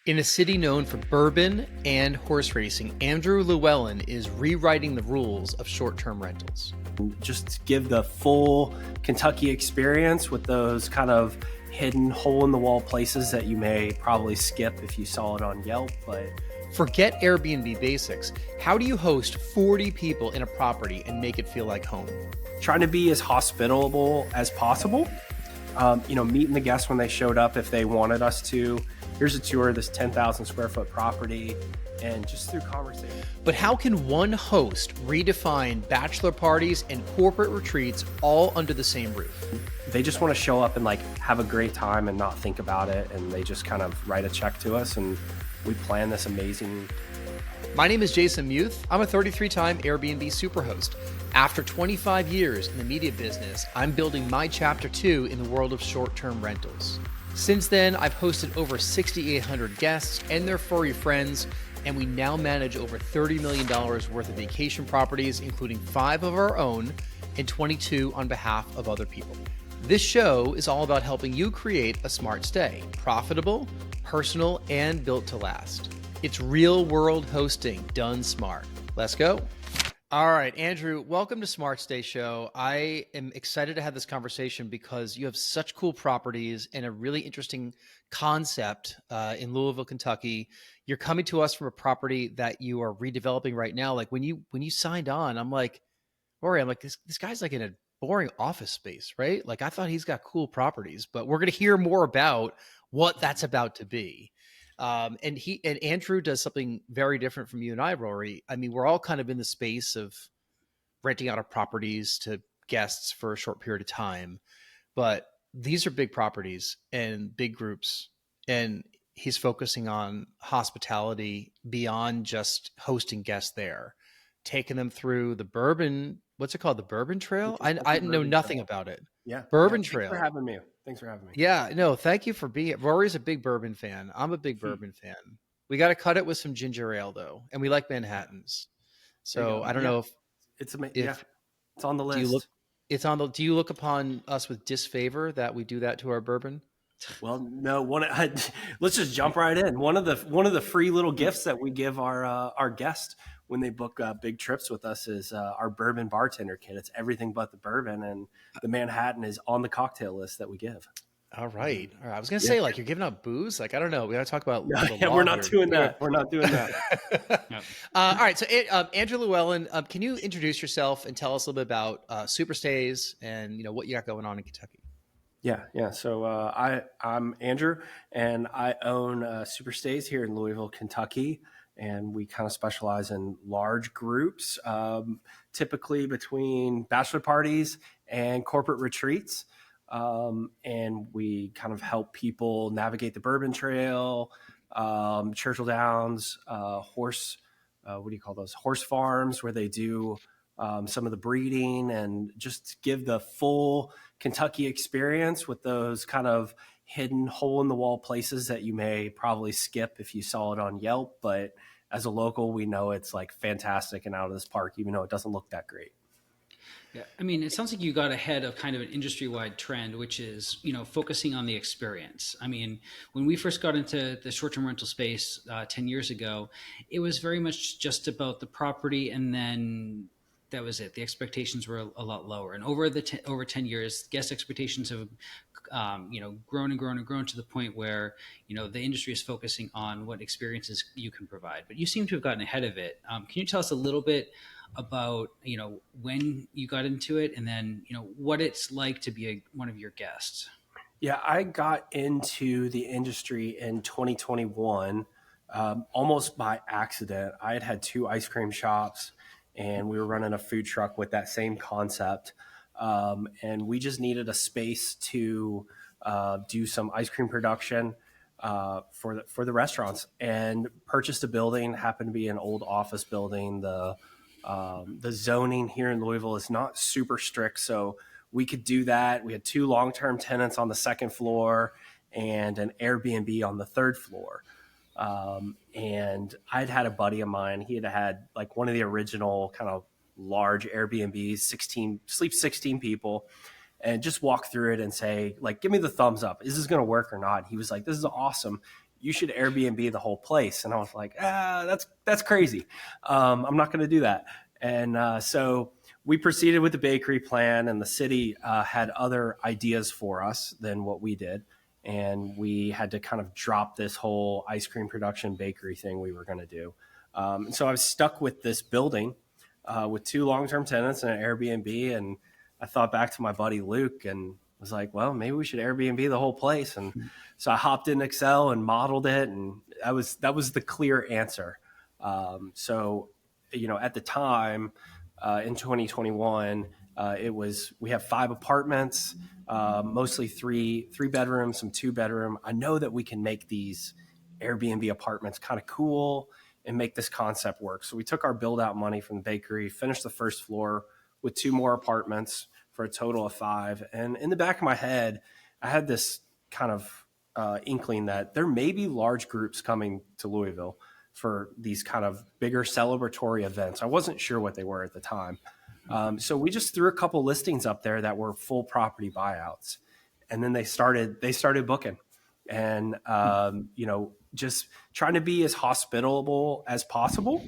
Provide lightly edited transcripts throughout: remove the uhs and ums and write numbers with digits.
In a city known for bourbon and horse racing, Andrew Llewellyn is rewriting the rules of short-term rentals. Just give the full Kentucky experience with those kind of hidden hole-in-the-wall places that you may probably skip if you saw it on Yelp. But forget Airbnb basics. How do you host 40 people in a property and make it feel like home? Trying to be as hospitable as possible. Meeting the guests when they showed up if they wanted us to. Here's a tour of this 10,000 square foot property, and just through conversation. But how can one host redefine bachelor parties and corporate retreats all under the same roof? They just want to show up and have a great time and not think about it. And they just kind of write a check to us and we plan this amazing. My name is Jason Muth. I'm a 33-time Airbnb superhost. After 25 years in the media business, I'm building my chapter 2 in the world of short-term rentals. Since then, I've hosted over 6,800 guests and their furry friends, and we now manage over $30 million worth of vacation properties, including 5 of our own and 22 on behalf of other people. This show is all about helping you create a smart stay, profitable, personal, and built to last. It's real world hosting done smart. Let's go. All right, Andrew, welcome to Smart Stay Show. I am excited to have this conversation because you have such cool properties and a really interesting concept in Louisville, Kentucky. You're coming to us from a property that you are redeveloping right now. Like when you signed on, I'm like, this guy's like in a boring office space, right? Like I thought he's got cool properties, but we're going to hear more about what that's about to be. And Andrew does something very different from you and I, Rory. I mean, we're all kind of in the space of renting out our properties to guests for a short period of time, but these are big properties and big groups, and he's focusing on hospitality beyond just hosting guests there, taking them through the Bourbon. What's it called? The Bourbon Trail? I know nothing about it. Yeah. Bourbon Trail. Thanks for having me. Yeah, no, thank you for being. Rory's a big bourbon fan. I'm a big bourbon fan. We got to cut it with some ginger ale though, and we like Manhattans. So I don't know if it's on the list. Do you look upon us with disfavor that we do that to our bourbon? Well, no. Let's just jump right in. One of the free little gifts that we give our guests when they book big trips with us is our bourbon bartender kit. It's everything but the bourbon, and the Manhattan is on the cocktail list that we give. All right. I was going to say, you're giving out booze. Like, I don't know. We got to talk about. We're not doing that. We're not doing that. No. All right. So, Andrew Llewellyn, can you introduce yourself and tell us a little bit about Super Stays and what you got going on in Kentucky? Yeah. So I'm Andrew, and I own Super Stays here in Louisville, Kentucky. And we kind of specialize in large groups, typically between bachelor parties and corporate retreats. And we kind of help people navigate the Bourbon Trail, Churchill Downs, horse farms where they do some of the breeding, and just give the full Kentucky experience with those kind of hidden hole-in-the-wall places that you may probably skip if you saw it on Yelp. But as a local, we know it's like fantastic and out of this park, even though it doesn't look that great. Yeah, I mean, it sounds like you got ahead of kind of an industry-wide trend, which is, focusing on the experience. I mean, when we first got into the short-term rental space 10 years ago, it was very much just about the property, and then that was it. The expectations were a lot lower. And over 10 years, guest expectations have grown and grown and grown to the point where, the industry is focusing on what experiences you can provide. But you seem to have gotten ahead of it. Can you tell us a little bit about, when you got into it, and then, what it's like to be one of your guests? Yeah, I got into the industry in 2021, almost by accident. I had 2 ice cream shops, and we were running a food truck with that same concept. And we just needed a space to do some ice cream production for the restaurants, and purchased a building. Happened to be an old office building. The zoning here in Louisville is not super strict, so we could do that. We had 2 long-term tenants on the second floor and an Airbnb on the third floor. And I'd had a buddy of mine. He had like one of the original kind of large Airbnbs, 16 people, and just walk through it and say, like, give me the thumbs up. Is this going to work or not? He was like, this is awesome. you should Airbnb the whole place. And I was like, that's crazy. I'm not going to do that. And so we proceeded with the bakery plan, and the city had other ideas for us than what we did. And we had to kind of drop this whole ice cream production bakery thing we were going to do. And so I was stuck with this building with 2 long-term tenants and an Airbnb. And I thought back to my buddy Luke and was like, well, maybe we should Airbnb the whole place. And so I hopped in Excel and modeled it. And that was the clear answer. So, at the time in 2021, we have 5 apartments, mostly three bedrooms, some 2-bedroom. I know that we can make these Airbnb apartments kind of cool and make this concept work. So we took our build out money from the bakery, finished the first floor with 2 more apartments for a total of 5. And in the back of my head, I had this kind of inkling that there may be large groups coming to Louisville for these kind of bigger celebratory events. I wasn't sure what they were at the time. So we just threw a couple listings up there that were full property buyouts. And then they started booking, and, just trying to be as hospitable as possible.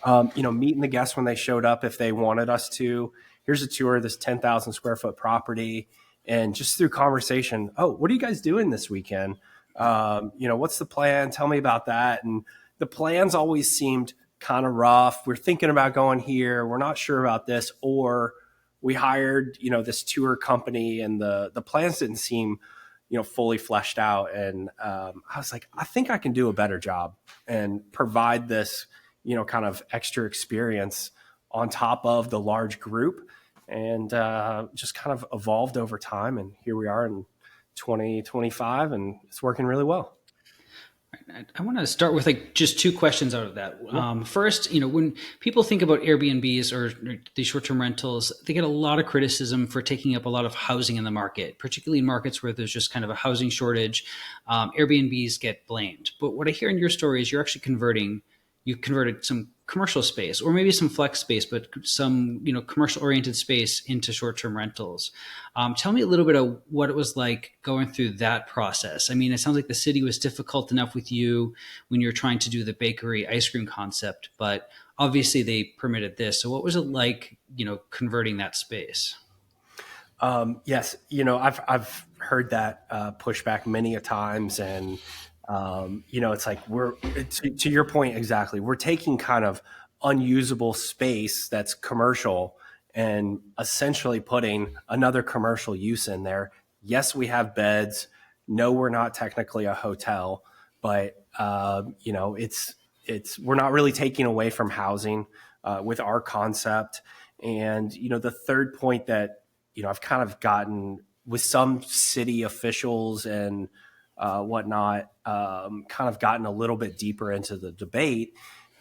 Meeting the guests when they showed up, if they wanted us to. Here's a tour of this 10,000 square foot property. And just through conversation, oh, what are you guys doing this weekend? What's the plan? Tell me about that. And the plans always seemed kind of rough. We're thinking about going here. We're not sure about this. Or we hired, this tour company, and the plans didn't seem, fully fleshed out. And I was like, I think I can do a better job and provide this, kind of extra experience on top of the large group, and just kind of evolved over time. And here we are in 2025, and it's working really well. I want to start with just 2 questions out of that. First, when people think about Airbnbs or these short-term rentals, they get a lot of criticism for taking up a lot of housing in the market, particularly in markets where there's just kind of a housing shortage. Airbnbs get blamed. But what I hear in your story is you're actually you converted some commercial space, or maybe some flex space, but some, commercial oriented space into short-term rentals. Tell me a little bit of what it was like going through that process. I mean, it sounds like the city was difficult enough with you when you're trying to do the bakery ice cream concept, but obviously they permitted this. So what was it like, converting that space? Yes. I've heard that pushback many a times, and it's like to your point exactly. We're taking kind of unusable space that's commercial and essentially putting another commercial use in there. Yes, we have beds. No, we're not technically a hotel, but it's we're not really taking away from housing with our concept. And the third point that I've kind of gotten with some city officials and whatnot, kind of gotten a little bit deeper into the debate,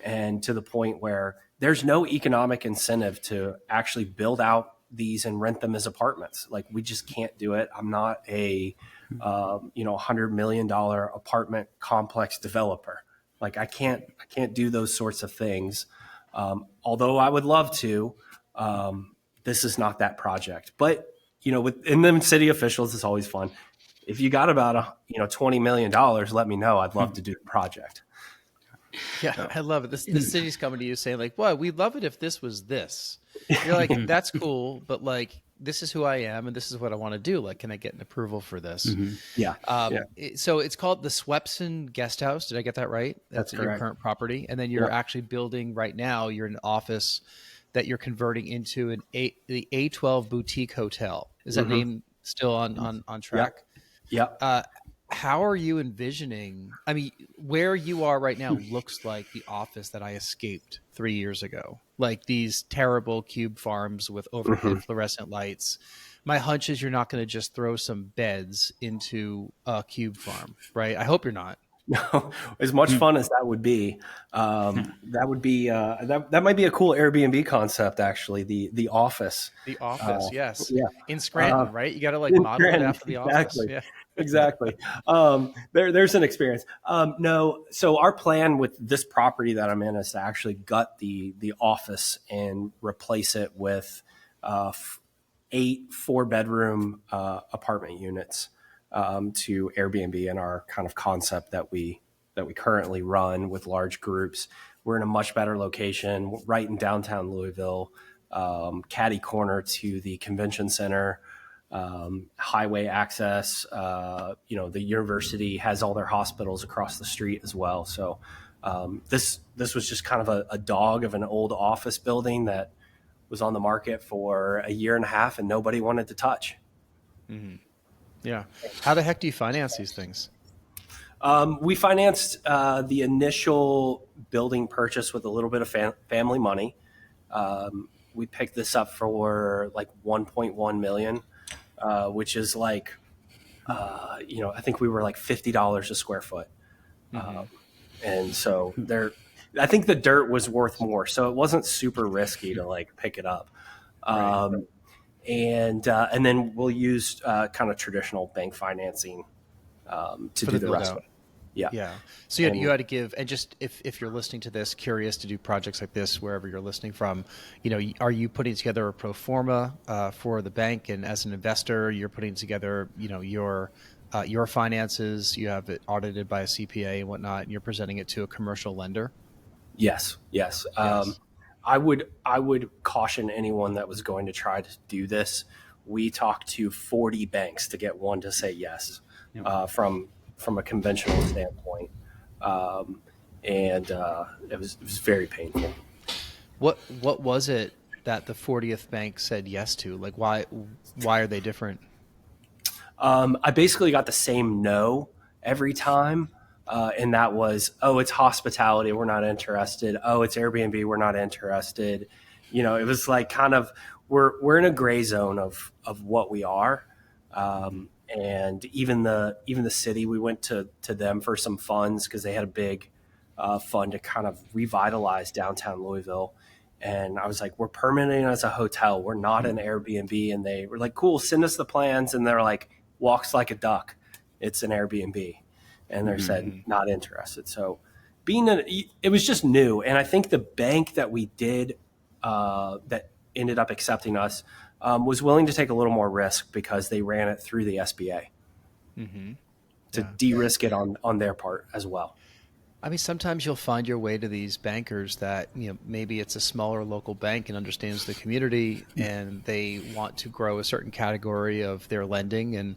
and to the point where there's no economic incentive to actually build out these and rent them as apartments. Like, we just can't do it. I'm not a $100 million apartment complex developer. Like, I can't do those sorts of things. Although I would love to, this is not that project. But within them city officials, it's always fun. If you got about $20 million, let me know. I'd love to do the project. Yeah, I love it. The city's coming to you saying like, "Well, we'd love it if this was this." You're like, "That's cool, but like, this is who I am, and this is what I want to do. Like, can I get an approval for this?" Mm-hmm. Yeah. So it's called the Swepson Guest House. Did I get that right? That's your current property, and then you're actually building right now. You're in an office that you're converting into the A12 Boutique Hotel. Is that name still on track? Yeah. How are you envisioning? I mean, where you are right now looks like the office that I escaped 3 years ago. Like these terrible cube farms with overhead fluorescent lights. My hunch is you're not going to just throw some beds into a cube farm, right? I hope you're not. No, as much fun as that would be, that would be that might be a cool Airbnb concept, actually. The office. The office, yes. Yeah. In Scranton, right? You got to like model it after the office. Yeah. Exactly. There's an experience. No, so our plan with this property that I'm in is to actually gut the office and replace it with 8 4-bedroom apartment units. to Airbnb and our kind of concept that we currently run with large groups. We're in a much better location, right in downtown Louisville, catty corner to the convention center, highway access. The university has all their hospitals across the street as well. So this was just kind of a dog of an old office building that was on the market for a year and a half and nobody wanted to touch. Mm-hmm. Yeah. How the heck do you finance these things? We financed the initial building purchase with a little bit of family money. We picked this up for like 1.1 million, which is like, I think we were like $50 a square foot. Mm-hmm. And so I think the dirt was worth more. So it wasn't super risky to like pick it up. Right. And then we'll use kind of traditional bank financing to do the rest of it. Yeah. Yeah. So you had to give, and just if you're listening to this, curious to do projects like this, wherever you're listening from, are you putting together a pro forma for the bank? And as an investor, you're putting together, your finances, you have it audited by a CPA and whatnot, and you're presenting it to a commercial lender? Yes. I would caution anyone that was going to try to do this. We talked to 40 banks to get one to say yes, from a conventional standpoint. And it was very painful. What was it that the 40th bank said yes to? Like, why are they different? I basically got the same no every time. And that was, oh, it's hospitality, we're not interested. Oh, it's Airbnb, we're not interested. It was like kind of, we're in a gray zone of what we are. And even the city, we went to them for some funds because they had a big fund to kind of revitalize downtown Louisville. And I was like, we're permitting as a hotel. We're not an Airbnb. And they were like, cool, send us the plans. And they're like, walks like a duck. It's an Airbnb. And they said, not interested. So it was just new. And I think the bank that we did that ended up accepting us was willing to take a little more risk because they ran it through the SBA to de-risk it on their part as well. I mean, sometimes you'll find your way to these bankers that, maybe it's a smaller local bank and understands the community and they want to grow a certain category of their lending. And,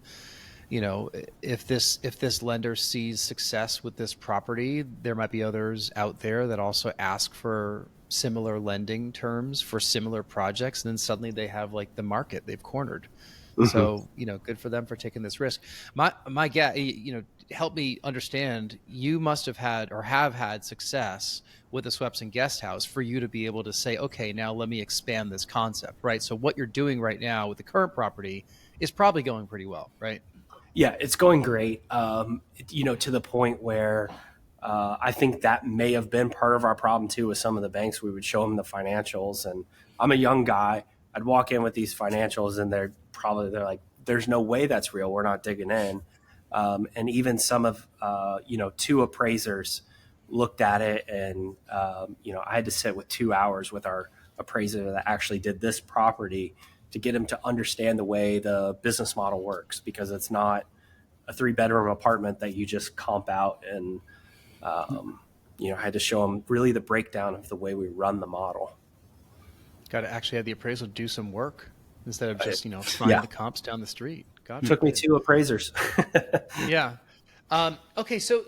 if this lender sees success with this property, there might be others out there that also ask for similar lending terms for similar projects. And then suddenly they have like the market they've cornered. Mm-hmm. So, good for them for taking this risk. My guess, help me understand, you must have had or have had success with the Swepson Guest House for you to be able to say, okay, now let me expand this concept, right? So what you're doing right now with the current property is probably going pretty well, right? Yeah, it's going great. To the point where I think that may have been part of our problem too with some of the banks. We would show them the financials, and I'm a young guy. I'd walk in with these financials, and they're like, "There's no way that's real. We're not digging in." And even some of two appraisers looked at it, and I had to sit with 2 hours with our appraiser that actually did this property to get him to understand the way the business model works, because it's not a 3-bedroom apartment that you just comp out. And I had to show him really the breakdown of the way we run the model. Got to actually have the appraisal do some work instead of just find the comps down the street. God, took me 2 appraisers. Yeah. Okay. So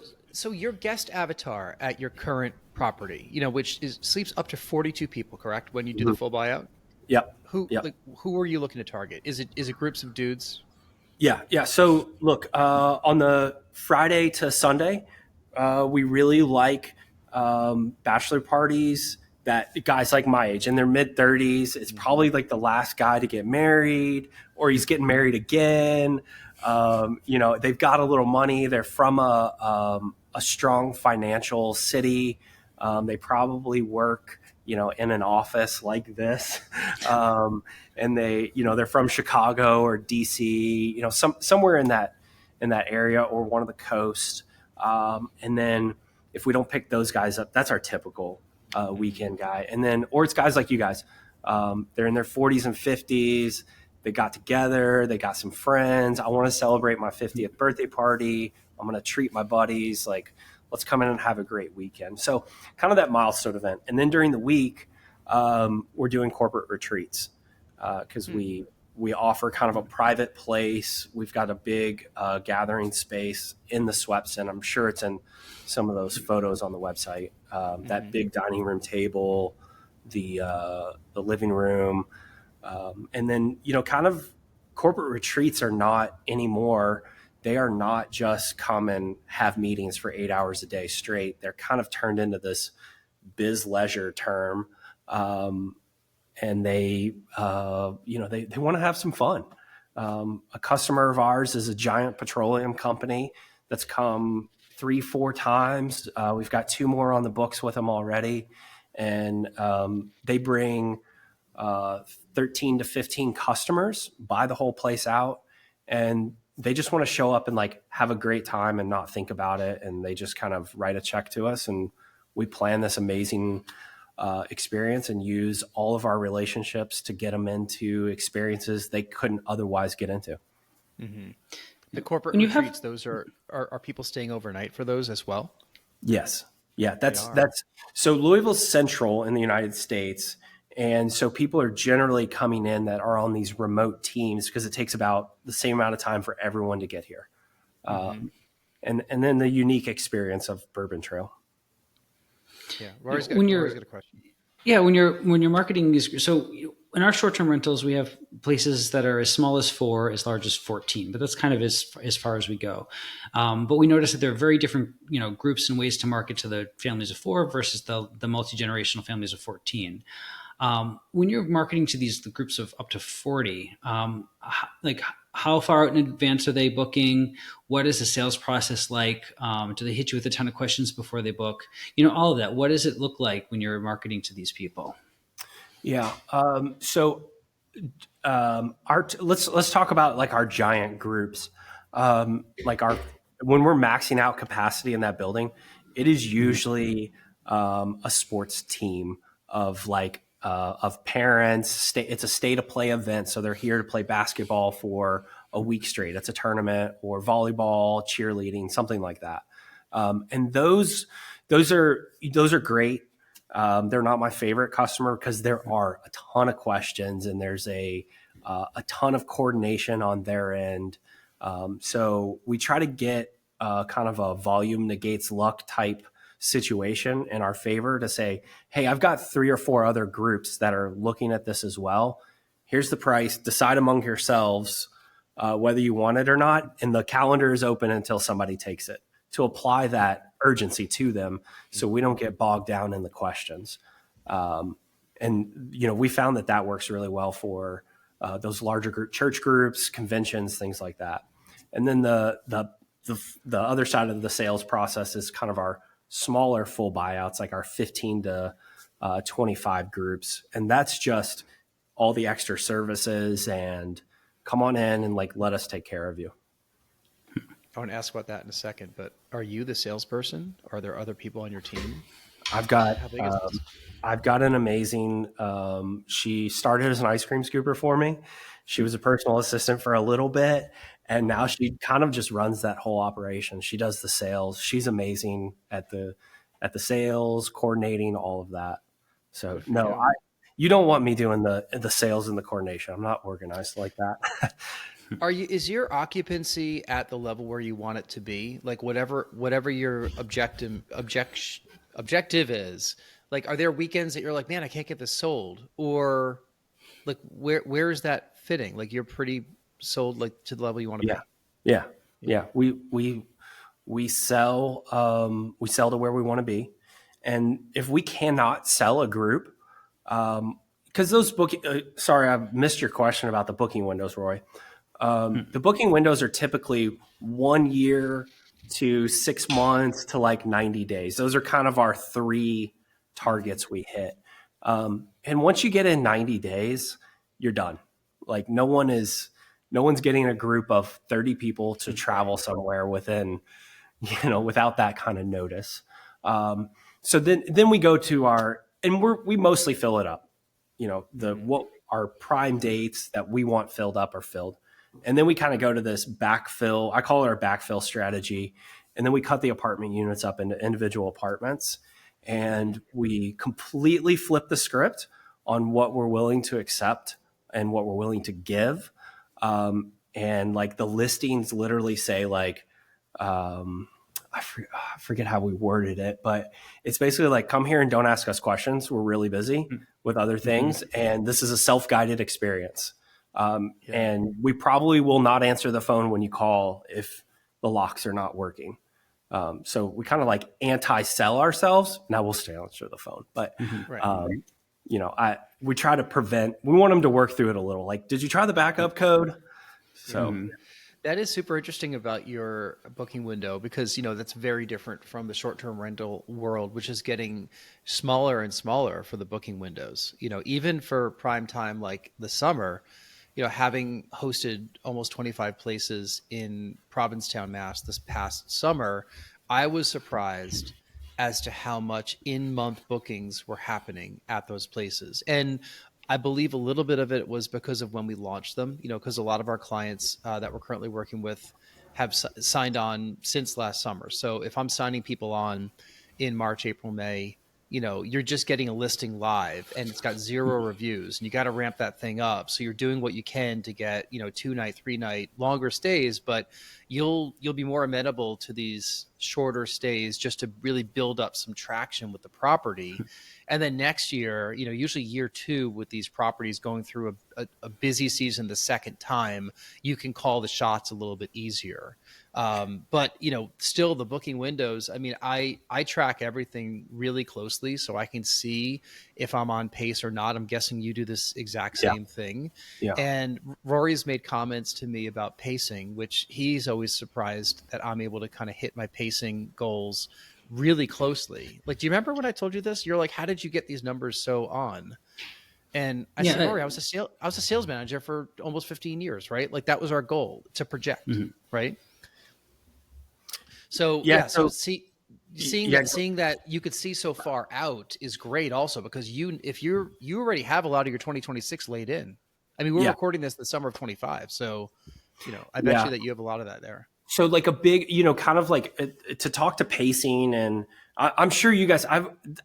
your guest avatar at your current property, which sleeps up to 42 people, correct? When you do the full buyout? Yep. Who are you looking to target? Is it groups of dudes? Yeah. So look, on the Friday to Sunday, we really like bachelor parties that guys like my age in their mid-30s. It's probably like the last guy to get married, or he's getting married again. They've got a little money. They're from a strong financial city. They probably work in an office like this. And they're from Chicago or DC, somewhere in that area, or one of the coasts. And then if we don't pick those guys up, that's our typical weekend guy. And then, or it's guys like you guys. They're in their 40s and 50s. they got together, they got some friends. I want to celebrate my 50th birthday party. I'm going to treat my buddies. Like, let's come in and have a great weekend. So kind of that milestone event. And then during the week, we're doing corporate retreats because we offer kind of a private place. We've got a big gathering space in the Swepson. I'm sure it's in some of those photos on the website. That big dining room table, the living room, and then kind of corporate retreats are not anymore. They are not just come and have meetings for 8 hours a day straight. They're kind of turned into this biz leisure term. And they want to have some fun. A customer of ours is a giant petroleum company that's come 3-4 times. We've got 2 more on the books with them already. And they bring 13 to 15 customers, buy the whole place out, and they just want to show up and like have a great time and not think about it. And they just kind of write a check to us, and we plan this amazing experience and use all of our relationships to get them into experiences they couldn't otherwise get into. Mm-hmm. The corporate retreats, those are people staying overnight for those as well? Yes. Yeah. That's so Louisville's central in the United States. And so people are generally coming in that are on these remote teams because it takes about the same amount of time for everyone to get here. And then the unique experience of Bourbon Trail. Yeah, Rory's got a question. Yeah, when you're marketing these, so in our short-term rentals, we have places that are as small as 4, as large as 14, but that's kind of as far as we go. But we notice that there are very different, groups and ways to market to the families of 4 versus the multi-generational families of 14. When you're marketing to the groups of up to 40, how far out in advance are they booking? What is the sales process like? Do they hit you with a ton of questions before they book? All of that. What does it look like when you're marketing to these people? Yeah. Let's talk about like our giant groups. When we're maxing out capacity in that building, it is usually a sports team of parents. It's a state of play event. So they're here to play basketball for a week straight. It's a tournament, or volleyball, cheerleading, something like that. And those are great. They're not my favorite customer because there are a ton of questions and there's a ton of coordination on their end. So we try to get kind of a volume negates luck type situation in our favor to say, hey, I've got 3 or 4 other groups that are looking at this as well. Here's the price. Decide among yourselves whether you want it or not. And the calendar is open until somebody takes it, to apply that urgency to them so we don't get bogged down in the questions. We found that works really well for those larger church groups, conventions, things like that. And then the other side of the sales process is kind of our smaller full buyouts, like our 15 to 25 groups. And that's just all the extra services and come on in and let us take care of you. I want to ask about that in a second, but are you the salesperson? Are there other people on your team? I've got an amazing, she started as an ice cream scooper for me. She was a personal assistant for a little bit, and now she kind of just runs that whole operation. She does the sales. She's amazing at the sales, coordinating, all of that. So no, you don't want me doing the sales and the coordination. I'm not organized like that. Is your occupancy at the level where you want it to be? Like whatever your objective is, like, are there weekends that you're like, man, I can't get this sold? Or like, where is that fitting? Like, you're pretty sold, like, to the level you want to be. Yeah. We sell to where we want to be. And if we cannot sell a group, because those booking, sorry, I missed your question about the booking windows, Roy. The booking windows are typically 1 year to 6 months to 90 days. Those are kind of our 3 targets we hit. And once you get in 90 days, you're done. Like no one's getting a group of 30 people to travel somewhere within, without that kind of notice. So then we go to we mostly fill it up. What our prime dates that we want filled up are filled. And then we kind of go to this backfill. I call it our backfill strategy. And then we cut the apartment units up into individual apartments. And we completely flip the script on what we're willing to accept and what we're willing to give. And like the listings literally say like, I forget how we worded it, but it's basically like, come here and don't ask us questions. We're really busy with other things. And this is a self-guided experience. And we probably will not answer the phone when you call if the locks are not working. So we kind of like anti-sell ourselves. Now we'll stay answer the phone, but you know, we try to prevent. We want them to work through it a little. Like, did you try the backup code? So that is super interesting about your booking window, because, you know, that's very different from the short-term rental world, which is getting smaller and smaller for the booking windows. You know, even for prime time like the summer. You know, having hosted almost 25 places in Provincetown, Mass. This past summer, I was surprised as to how much in-month bookings were happening at those places. And I believe a little bit of it was because of when we launched them, you know, because a lot of our clients that we're currently working with have signed on since last summer. So if I'm signing people on in March, April, May, you know, you're just getting a listing live and it's got 0 reviews, and you got to ramp that thing up. So you're doing what you can to get, you know, 2-night, 3-night longer stays, but you'll be more amenable to these shorter stays just to really build up some traction with the property. And then next year, you know, usually year 2 with these properties going through a busy season the second time, you can call the shots a little bit easier. But, you know, still the booking windows, I mean, I track everything really closely so I can see if I'm on pace or not. I'm guessing you do this exact same thing. Yeah. And Rory's made comments to me about pacing, which he's always surprised that I'm able to kind of hit my pacing goals really closely. Like, do you remember when I told you this? You're like, how did you get these numbers so on? And I said, Rory, I was a sales manager for almost 15 years, right? Like, that was our goal, to project, right? So so seeing that you could see so far out is great also, because you already have a lot of your 2026 laid in. I mean, we're recording this the summer of 25. So, you know, I bet you that you have a lot of that there. So like a big, you know, kind of like to talk to pacing, and I'm sure you guys, I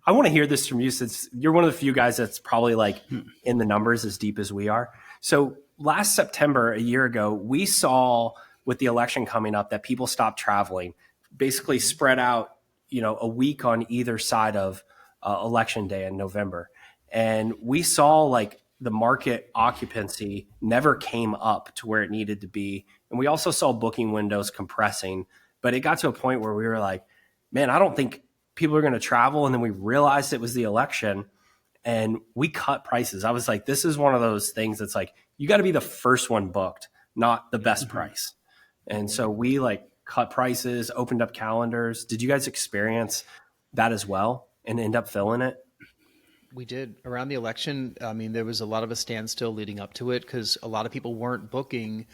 want to hear this from you, since you're one of the few guys that's probably like in the numbers as deep as we are. So last September, a year ago, we saw with the election coming up that people stopped traveling, basically spread out, you know, a week on either side of election day in November. And we saw like the market occupancy never came up to where it needed to be. And we also saw booking windows compressing, but it got to a point where we were like, man, I don't think people are going to travel. And then we realized it was the election and we cut prices. I was like, this is one of those things that's like, you got to be the first one booked, not the best price. And so we like cut prices, opened up calendars. Did you guys experience that as well and end up filling it? We did. Around the election, I mean, there was a lot of a standstill leading up to it because a lot of people weren't booking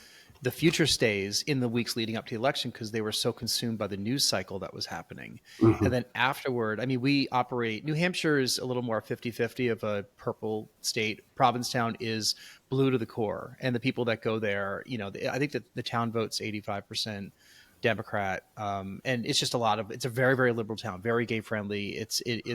the future stays in the weeks leading up to the election because they were so consumed by the news cycle that was happening. And then afterward, I mean, we operate, New Hampshire is a little more 50-50 of a purple state. Provincetown is blue to the core. And the people that go there, you know, I think that the town votes 85% Democrat. And it's just it's a very, very liberal town, very gay friendly.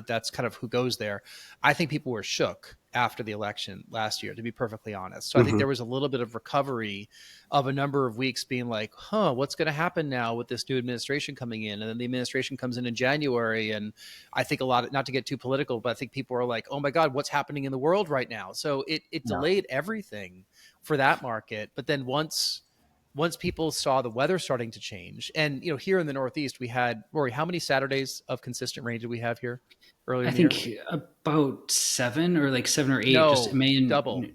That's kind of who goes there. I think people were shook after the election last year, to be perfectly honest. So I think there was a little bit of recovery of a number of weeks being like, what's going to happen now with this new administration coming in? And then the administration comes in January. And I think a lot, not to get too political, but I think people are like, oh my God, what's happening in the world right now? So it delayed everything for that market. But then once people saw the weather starting to change, and, you know, here in the Northeast, we had, Rory, how many Saturdays of consistent rain did we have here earlier? I think about 7 or 8. No, just May double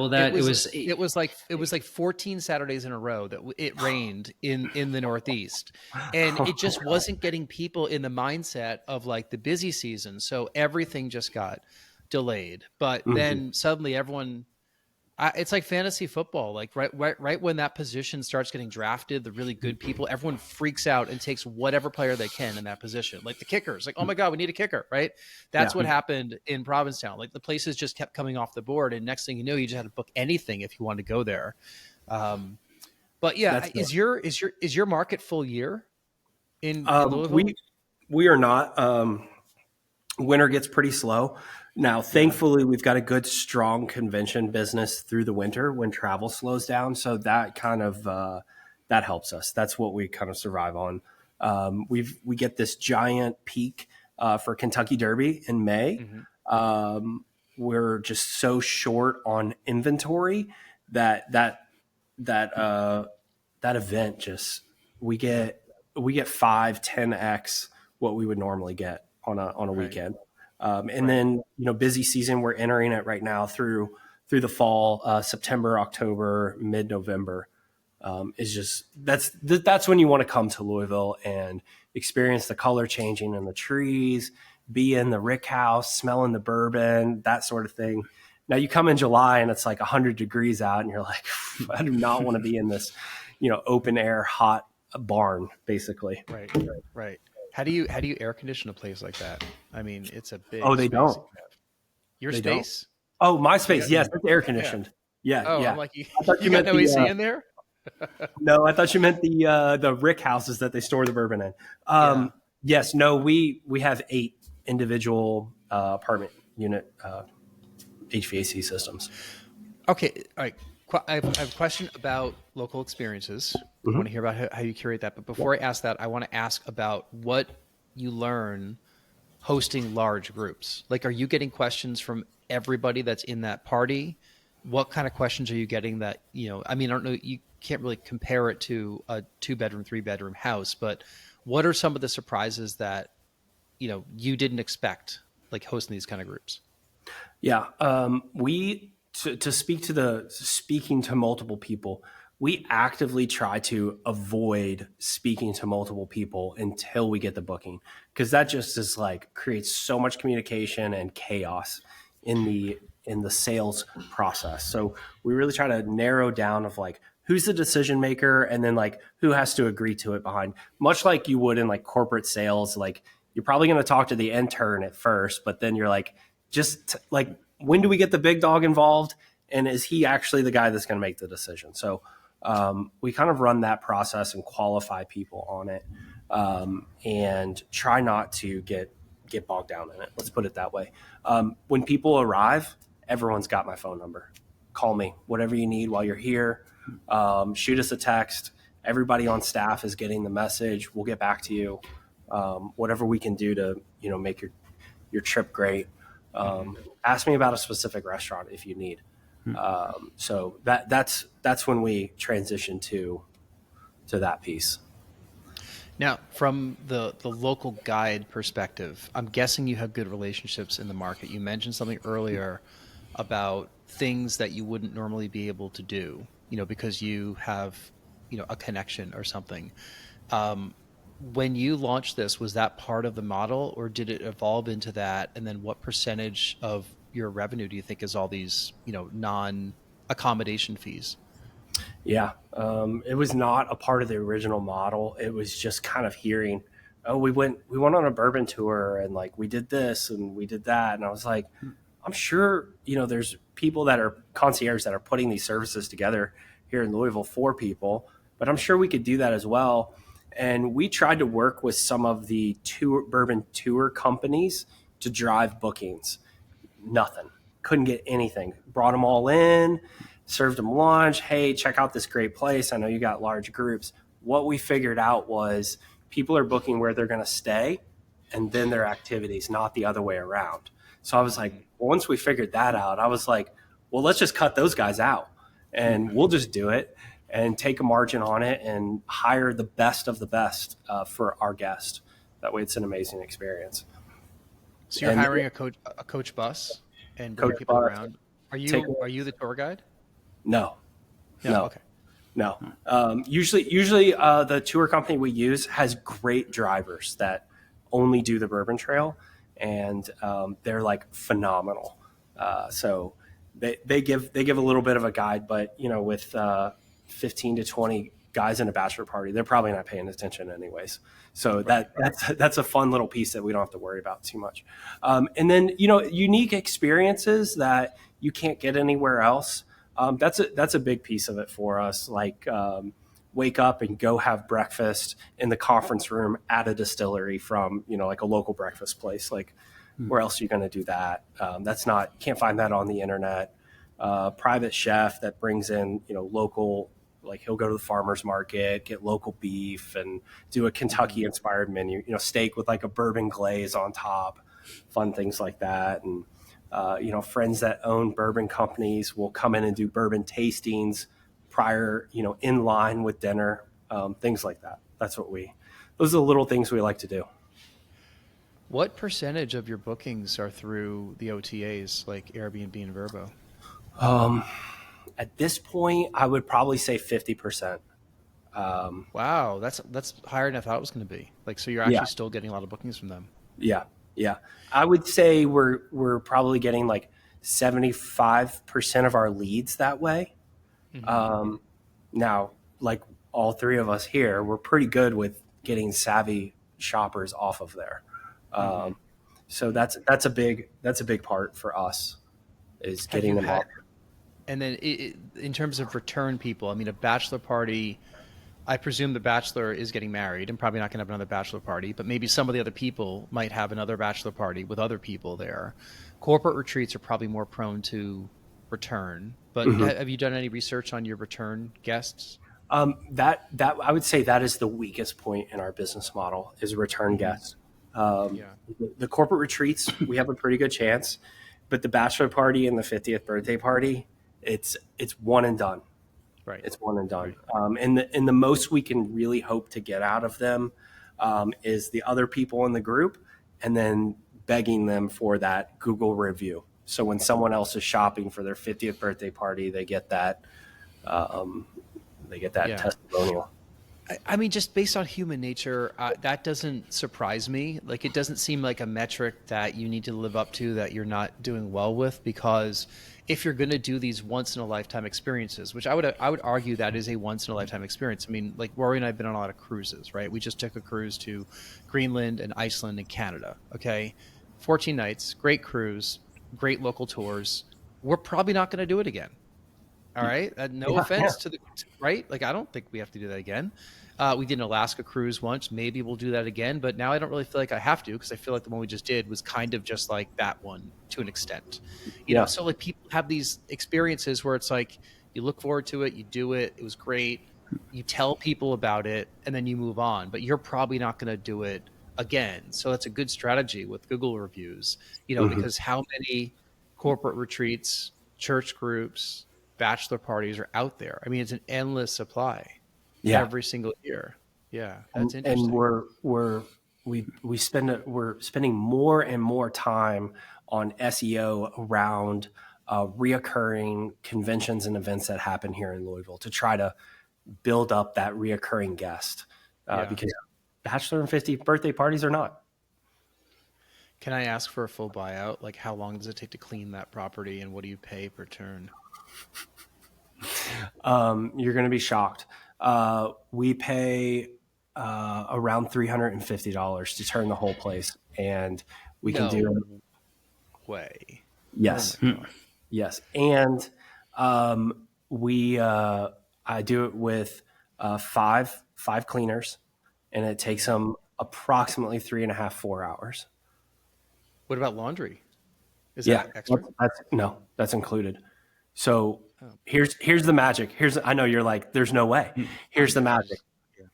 that. It was like 14 Saturdays in a row that it rained in the Northeast, and it just wasn't getting people in the mindset of like the busy season. So everything just got delayed. But then suddenly everyone It's like fantasy football. Like right when that position starts getting drafted, the really good people, everyone freaks out and takes whatever player they can in that position. Like the kickers, like, oh my God, we need a kicker, right? That's Yeah, what happened in Provincetown. Like the places just kept coming off the board, and next thing you know, you just had to book anything if you wanted to go there. But yeah, that's is your market full year in Louisville? we are not. Winter gets pretty slow. Now, Yeah. thankfully, we've got a good, strong convention business through the winter when travel slows down. So that kind of that helps us. That's what we kind of survive on. We get this giant peak for Kentucky Derby in May. Mhm. We're just so short on inventory that that event just we get 5-10x what we would normally get on a Right. weekend. And Right. then, busy season, we're entering it right now through the fall, September, October, mid-November, is just, that's when you want to come to Louisville and experience the color changing in the trees, be in the rick house, smelling the bourbon, that sort of thing. Now you come in July and it's like 100 degrees out and you're like, I do not want to be in this, open air, hot barn, basically. Right. Right. How do you air condition a place like that? I mean, it's a big Oh, they space. don't. Your They don't. space? Oh, my You space. got, Yes, it's air yeah. conditioned. Yeah, Oh, yeah. I'm like, you, I thought you you got meant no AC in there? no, I thought you meant the rick houses that they store the bourbon in. Yeah. Yes, no, we have 8 individual apartment unit HVAC systems. Okay. All right. I have a question about local experiences. I want to hear about how you curate that. But before I ask that, I want to ask about what you learn hosting large groups. Like, are you getting questions from everybody that's in that party? What kind of questions are you getting that, I mean, I don't know, you can't really compare it to a 2-bedroom, 3-bedroom house, but what are some of the surprises that, you didn't expect, like hosting these kind of groups? Yeah, we to speaking to multiple people. We actively try to avoid speaking to multiple people until we get the booking, because that just is like creates so much communication and chaos in the sales process. So we really try to narrow down of like who's the decision maker and then like who has to agree to it behind, much like you would in like corporate sales. Like you're probably going to talk to the intern at first, but then you're like, like, when do we get the big dog involved? And is he actually the guy that's going to make the decision? So we kind of run that process and qualify people on it, and try not to get bogged down in it. Let's put it that way. When people arrive, everyone's got my phone number. Call me, whatever you need while you're here. Shoot us a text. Everybody on staff is getting the message. We'll get back to you. Whatever we can do to, make your trip great. Ask me about a specific restaurant if you need. So that's when we transition to that piece. Now, from the local guide perspective, I'm guessing you have good relationships in the market. You mentioned something earlier about things that you wouldn't normally be able to do, because you have, a connection or something. When you launched this, was that part of the model, or did it evolve into that? And then what percentage of your revenue do you think is all these, non-accommodation fees? Yeah, it was not a part of the original model. It was just kind of hearing, oh, we went on a bourbon tour and like we did this and we did that, and I was like, I'm sure there's people that are concierge that are putting these services together here in Louisville for people, but I'm sure we could do that as well. And we tried to work with some of the bourbon tour companies to drive bookings. Nothing. Couldn't get anything. Brought them all in, served them lunch. Hey, check out this great place. I know you got large groups. What we figured out was people are booking where they're going to stay and then their activities, not the other way around. So I was like, once we figured that out, I was like, well, let's just cut those guys out and we'll just do it and take a margin on it and hire the best of the best for our guest. That way it's an amazing experience. So you're hiring a coach bus and bringing people bus, around. Are you the tour guide? No. Okay. No. Usually the tour company we use has great drivers that only do the Bourbon Trail, and they're like phenomenal. So they give a little bit of a guide, but with 15 to 20 guys in a bachelor party, they're probably not paying attention anyways. So that's a fun little piece that we don't have to worry about too much. And then unique experiences that you can't get anywhere else. That's a big piece of it for us. Like wake up and go have breakfast in the conference room at a distillery from like a local breakfast place. Like where else are you going to do that? Can't find that on the internet. Private chef that brings in local. Like he'll go to the farmer's market, get local beef, and do a Kentucky-inspired menu. Steak with like a bourbon glaze on top, fun things like that. And friends that own bourbon companies will come in and do bourbon tastings prior, in line with dinner, things like that. Those are the little things we like to do. What percentage of your bookings are through the OTAs like Airbnb and Vrbo? At this point, I would probably say 50%. Wow, that's higher than I thought it was going to be. Like, so you're actually still getting a lot of bookings from them. Yeah. I would say we're probably getting like 75% of our leads that way. Mm-hmm. Now, like all three of us here, we're pretty good with getting savvy shoppers off of there. So that's a big part for us is getting them off. And then in terms of return people, I mean, a bachelor party, I presume the bachelor is getting married and probably not going to have another bachelor party, but maybe some of the other people might have another bachelor party with other people there. Corporate retreats are probably more prone to return, but have you done any research on your return guests? That I would say that is the weakest point in our business model is return guests. The corporate retreats, we have a pretty good chance, but the bachelor party and the 50th birthday party, it's one and done. Right. It's one and done. And the most we can really hope to get out of them is the other people in the group and then begging them for that Google review. So when someone else is shopping for their 50th birthday party, they get that testimonial. I mean, just based on human nature, that doesn't surprise me. Like, it doesn't seem like a metric that you need to live up to that you're not doing well with, because if you're going to do these once in a lifetime experiences, which I would argue that is a once in a lifetime experience. I mean, like Rory and I have been on a lot of cruises, right? We just took a cruise to Greenland and Iceland and Canada. Okay. 14 nights, great cruise, great local tours. We're probably not going to do it again. All right. No offense to right. Like, I don't think we have to do that again. We did an Alaska cruise once. Maybe we'll do that again, but now I don't really feel like I have to, because I feel like the one we just did was kind of just like that one to an extent, you know? So like people have these experiences where it's like, you look forward to it, you do it. It was great. You tell people about it and then you move on, but you're probably not going to do it again. So that's a good strategy with Google reviews, because how many corporate retreats, church groups, bachelor parties are out there? I mean, it's an endless supply every single year. Yeah. That's interesting. And we're spending more and more time on SEO around reoccurring conventions and events that happen here in Louisville to try to build up that reoccurring guest because bachelor and 50th birthday parties are not. Can I ask for a full buyout? Like, how long does it take to clean that property and what do you pay per turn? You're going to be shocked. We pay around $350 to turn the whole place, and we can do it. Way. Yes. Yes. And I do it with five cleaners, and it takes them approximately 3.5, 4 hours. What about laundry? Is that extra? That's included. So here's the magic. I know you're like, there's no way. Here's the magic.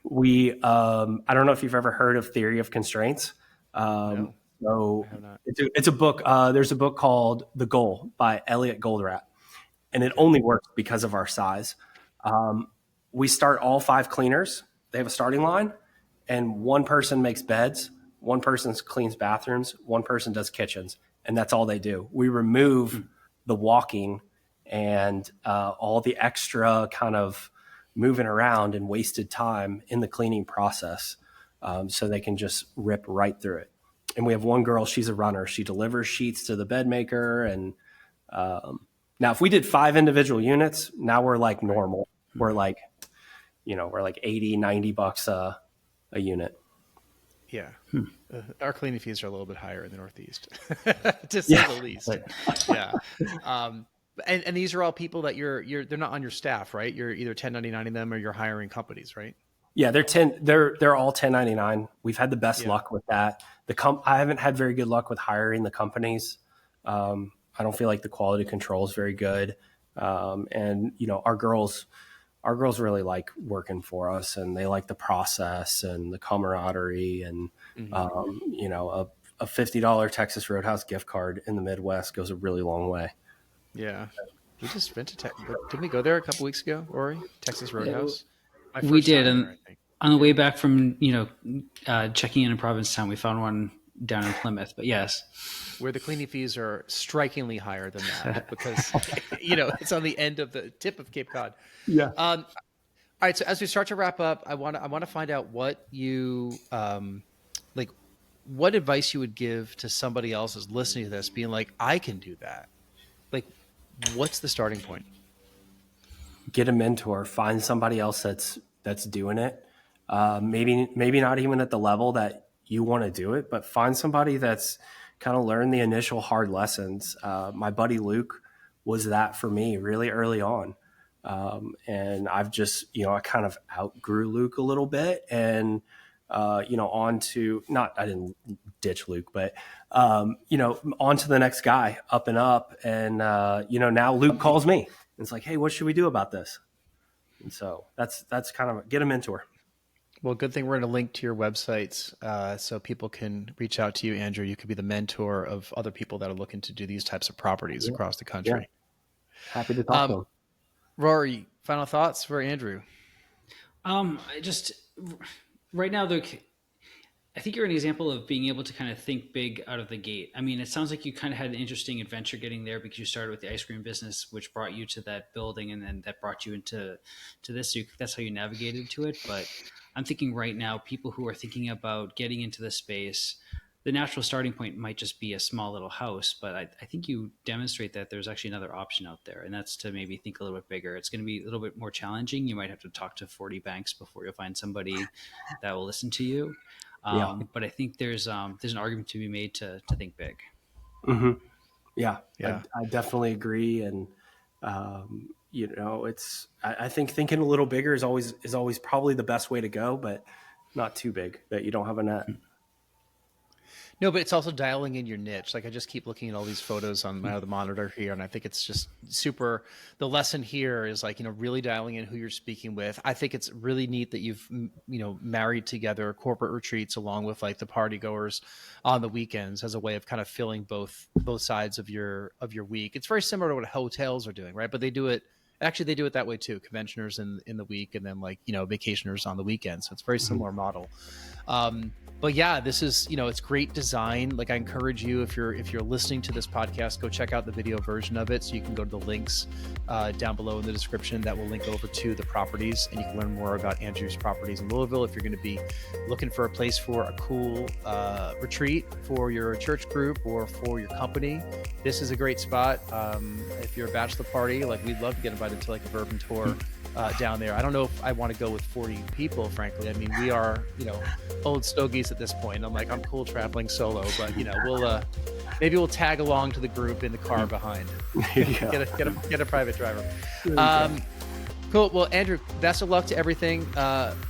We, I don't know if you've ever heard of theory of constraints. No, so I have not. it's a book. There's a book called The Goal by Elliot Goldratt, and it only works because of our size. We start all 5 cleaners. They have a starting line, and one person makes beds, one person cleans bathrooms, one person does kitchens, and that's all they do. We remove the walking and all the extra kind of moving around and wasted time in the cleaning process, so they can just rip right through it. And we have one girl, she's a runner. She delivers sheets to the bed maker, and Now, if we did 5 individual units, now we're like normal. We're like, we're like 80, $90 a unit. Yeah. Our cleaning fees are a little bit higher in the Northeast, to say the least. Yeah. And these are all people that they're not on your staff, right? You're either 1099ing them or you're hiring companies, right? Yeah, they're all 1099. We've had the best luck with that. I haven't had very good luck with hiring the companies. I don't feel like the quality control is very good. And our girls really like working for us, and they like the process and the camaraderie, and a $50 Texas Roadhouse gift card in the Midwest goes a really long way. Yeah. We just rented. Didn't we go there a couple weeks ago, Rory? Texas Roadhouse. We did, and on the way back from checking in Provincetown, we found one down in Plymouth. But yes, where the cleaning fees are strikingly higher than that because it's on the end of the tip of Cape Cod. Yeah. All right. So as we start to wrap up, I want to find out what you what advice you would give to somebody else who's listening to this, being like, I can do that. Like, what's the starting point? Get a mentor. Find somebody else that's doing it. Maybe not even at the level that you want to do it, but find somebody that's kind of learned the initial hard lessons. My buddy Luke was that for me really early on. And I've just, I kind of outgrew Luke a little bit, and I didn't ditch Luke, but, on to the next guy, up and up. And, now Luke calls me. It's like, hey, what should we do about this? And so that's kind of get a mentor. Well, good thing we're going to link to your websites so people can reach out to you, Andrew. You could be the mentor of other people that are looking to do these types of properties across the country. Yeah. Happy to talk to them. Rory, final thoughts for Andrew? Right now, I think you're an example of being able to kind of think big out of the gate. I mean, it sounds like you kind of had an interesting adventure getting there because you started with the ice cream business, which brought you to that building, and then that brought you into this. So that's how you navigated to it. But I'm thinking right now, people who are thinking about getting into this space, the natural starting point might just be a small little house. But I think you demonstrate that there's actually another option out there, and that's to maybe think a little bit bigger. It's going to be a little bit more challenging. You might have to talk to 40 banks before you'll find somebody that will listen to you. But I think there's an argument to be made to think big. Mm-hmm. Yeah. I definitely agree. And, I think thinking a little bigger is always probably the best way to go, but not too big that you don't have a net. No, but it's also dialing in your niche. Like I just keep looking at all these photos on the monitor here, and I think it's just super. The lesson here is really dialing in who you're speaking with. I think it's really neat that you've married together corporate retreats along with like the party goers on the weekends as a way of kind of filling both sides of your week. It's very similar to what hotels are doing, right? But they do it. Actually, they do it that way too. Conventioners in the week, and then vacationers on the weekend. So it's a very similar model. But yeah, this is, it's great design. Like I encourage you, if you're listening to this podcast, go check out the video version of it. So you can go to the links down below in the description that will link over to the properties, and you can learn more about Andrew's properties in Louisville. If you're going to be looking for a place for a cool retreat for your church group or for your company, this is a great spot. If you're a bachelor party, like we'd love to get invited to like a Bourbon tour down there. I don't know if I want to go with 40 people, frankly. I mean, we are, old stogies at this point. I'm like, I'm cool traveling solo, but maybe we'll tag along to the group in the car behind. Get a private driver. Cool. Well, Andrew, best of luck to everything.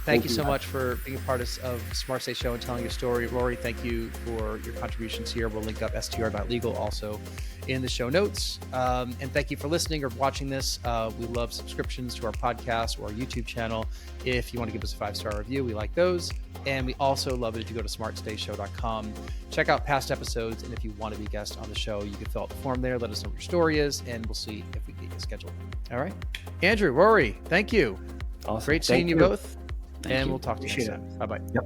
Thank you so much for being a part of Smart State Show and telling your story. Rory, thank you for your contributions here. We'll link up str.legal also in the show notes. And thank you for listening or watching this. We love subscriptions to our podcast or our YouTube channel. If you want to give us a 5-star review, we like those. And we also love it if you go to smartstateshow.com, check out past episodes. And if you want to be a guest on the show, you can fill out the form there. Let us know what your story is, and we'll see if we can get you scheduled. All right. Andrew, Rory, thank you. Awesome. Great seeing you both. Thank you. We'll talk to you next time. Bye-bye. Yep.